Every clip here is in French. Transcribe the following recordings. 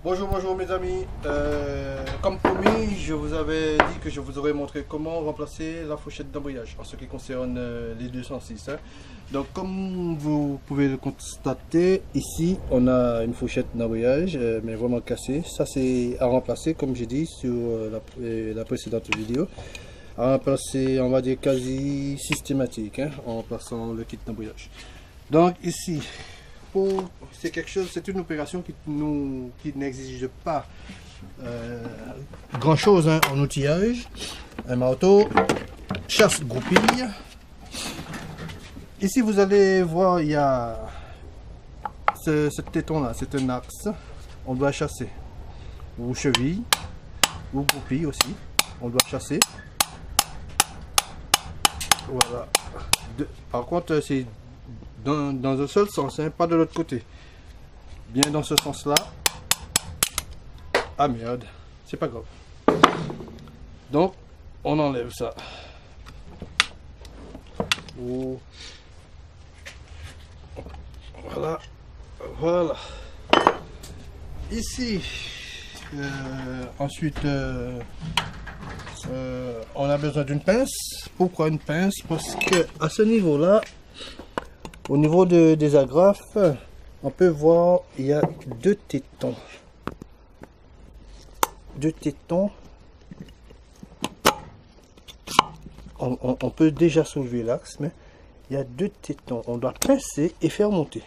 Bonjour, bonjour mes amis. Comme promis, je vous avais dit que je vous aurais montré comment remplacer la fourchette d'embrayage en ce qui concerne les 206. Donc comme vous pouvez le constater, ici on a une fourchette d'embrayage mais vraiment cassée. Ça c'est à remplacer comme j'ai dit sur la précédente vidéo. À remplacer, on va dire quasi systématique en remplaçant le kit d'embrayage. Donc ici, c'est quelque chose, c'est une opération qui n'exige pas grand chose en outillage. Un marteau, chasse goupille. Ici vous allez voir, il y a ce téton là, c'est un axe. On doit chasser. Ou cheville, ou goupille aussi. On doit chasser. Voilà. Par contre, c'est dans un seul sens, pas de l'autre côté. Bien dans ce sens-là. Ah merde, c'est pas grave. Donc, on enlève ça. Oh. Voilà. Voilà. Ici, ensuite, on a besoin d'une pince. Pourquoi une pince? Parce que à ce niveau-là, au niveau des agrafes, on peut voir il y a deux tétons. Deux tétons. On peut déjà soulever l'axe, mais il y a deux tétons. On doit pincer et faire monter.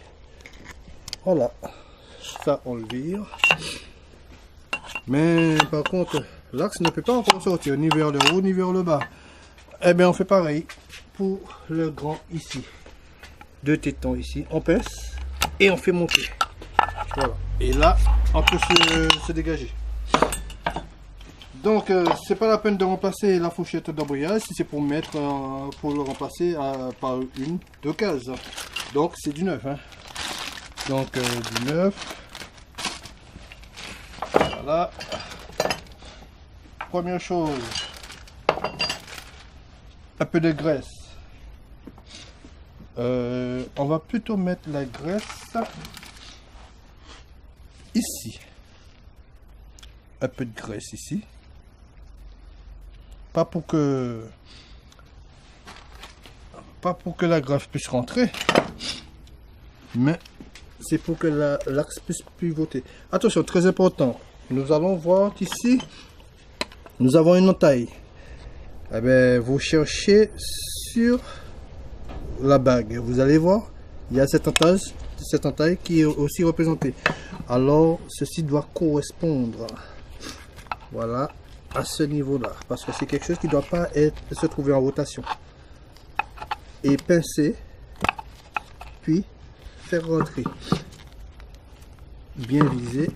Voilà. Ça, on le vire. Mais par contre, l'axe ne peut pas encore sortir, ni vers le haut, ni vers le bas. Eh bien, on fait pareil pour le grand ici. Deux tétons ici, on pince et on fait monter. Voilà. Et là, on peut se dégager. Donc, c'est pas la peine de remplacer la fourchette d'embrayage si c'est pour mettre, pour le remplacer par une de cases. Donc, c'est du neuf. Donc, du neuf. Voilà. Première chose, un peu de graisse. On va plutôt mettre la graisse ici. Un peu de graisse ici. Pas pour que la greffe puisse rentrer, mais c'est pour que l'axe puisse pivoter. Attention, très important. Nous allons voir qu'ici, nous avons une entaille. Eh bien, vous cherchez sur la bague. Vous allez voir, il y a cette entaille qui est aussi représentée. Alors, ceci doit correspondre. Voilà. À ce niveau là, parce que c'est quelque chose qui ne doit pas se trouver en rotation. Et pincer, puis faire rentrer. Bien viser.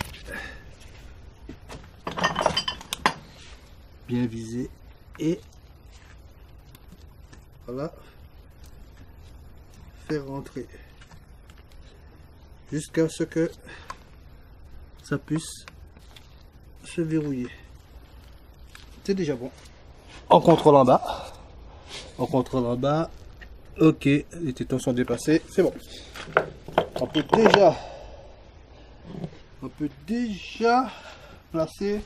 Bien viser. Et voilà. Faire rentrer. Jusqu'à ce que ça puisse se verrouiller. C'est déjà bon. On contrôle en bas. On contrôle en bas. Ok, les tétons sont dépassés. C'est bon. On peut déjà placer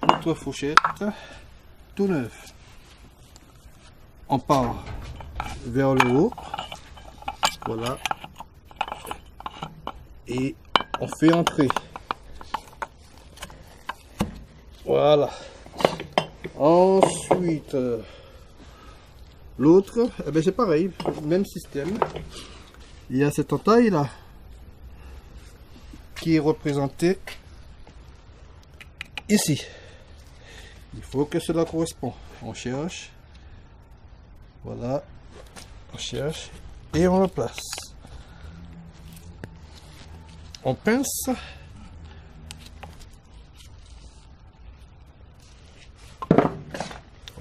notre fourchette tout neuf. On part vers le haut. Voilà. Et on fait entrer. Voilà. Ensuite, l'autre, eh ben c'est pareil, même système. Il y a cette entaille là qui est représentée ici. Il faut que cela corresponde. On cherche. Voilà. On cherche et on le place. On pince.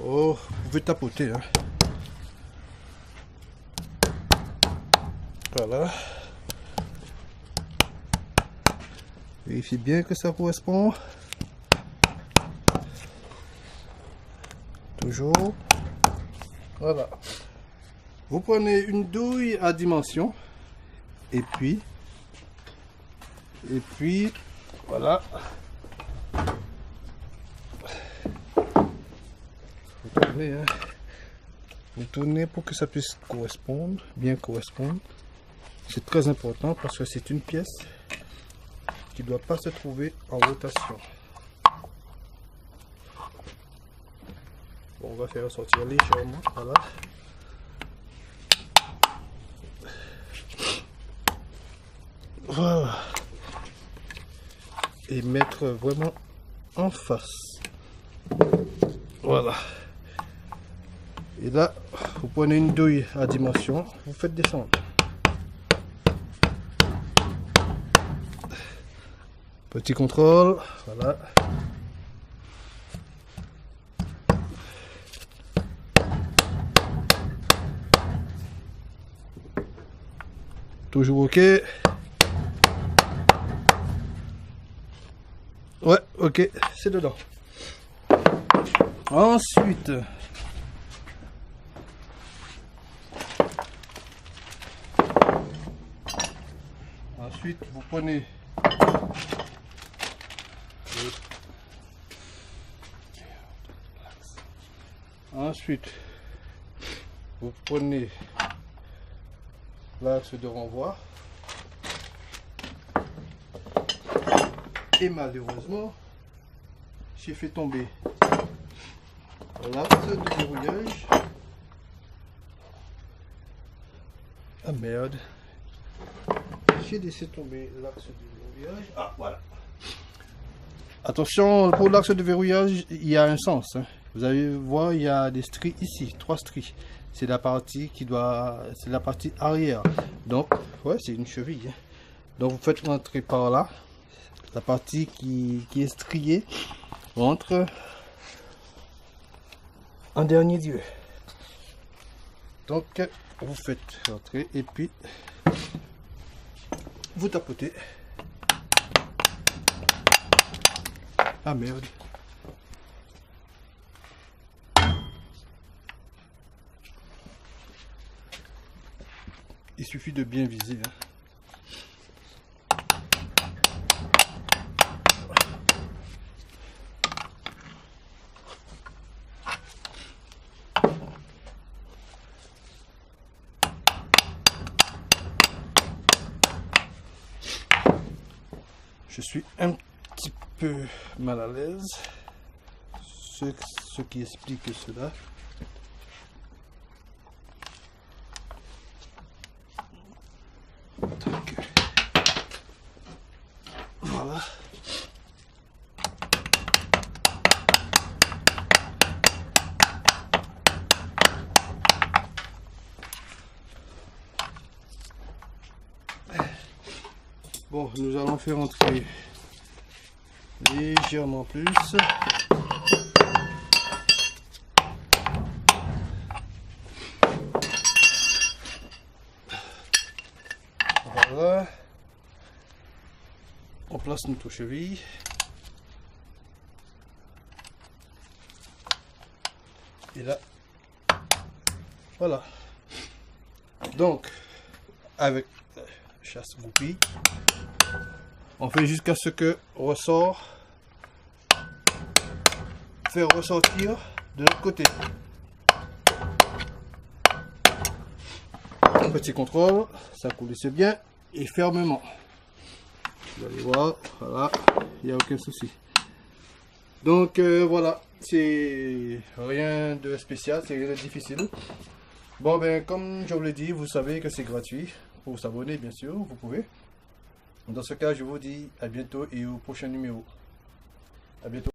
Oh, vous pouvez tapoter. Voilà. Vérifiez bien que ça correspond. Toujours. Voilà. Vous prenez une douille à dimension et puis voilà. Faut tourner, hein. Vous tournez pour que ça puisse correspondre, bien correspondre. C'est très important parce que c'est une pièce qui ne doit pas se trouver en rotation. Bon, on va faire sortir légèrement, voilà. Voilà. Et mettre vraiment en face. Voilà. Et là, vous prenez une douille à dimension, vous faites descendre. Petit contrôle, voilà. Toujours OK. Ouais, OK, c'est dedans. Ensuite, vous prenez l'axe de renvoi et malheureusement j'ai fait tomber l'axe de verrouillage. Ah merde, j'ai laissé tomber l'axe de verrouillage. Ah voilà. Attention, pour l'axe de verrouillage, il y a un sens, hein. Vous allez voir, il y a des stries ici, 3 stries. C'est la partie c'est la partie arrière. Donc, ouais, c'est une cheville, hein. Donc, vous faites rentrer par là. La partie qui est striée rentre en dernier lieu. Donc, vous faites rentrer et puis vous tapotez. Ah merde. Il suffit de bien viser, hein. Je suis un petit peu mal à l'aise, ce qui explique cela. Donc, voilà. Bon, nous allons faire entrer légèrement plus. Voilà. On place notre cheville. Et là, voilà. Donc, avec chasse-goupille, on fait jusqu'à ce que ressort, faire ressortir de l'autre côté. Petit contrôle, ça coulisse bien et fermement. Vous allez voir, voilà, il n'y a aucun souci. Donc voilà, c'est rien de spécial, c'est rien de difficile. Bon ben comme je vous l'ai dit, vous savez que c'est gratuit. Pour s'abonner bien sûr, vous pouvez. Dans ce cas, je vous dis à bientôt et au prochain numéro. À bientôt.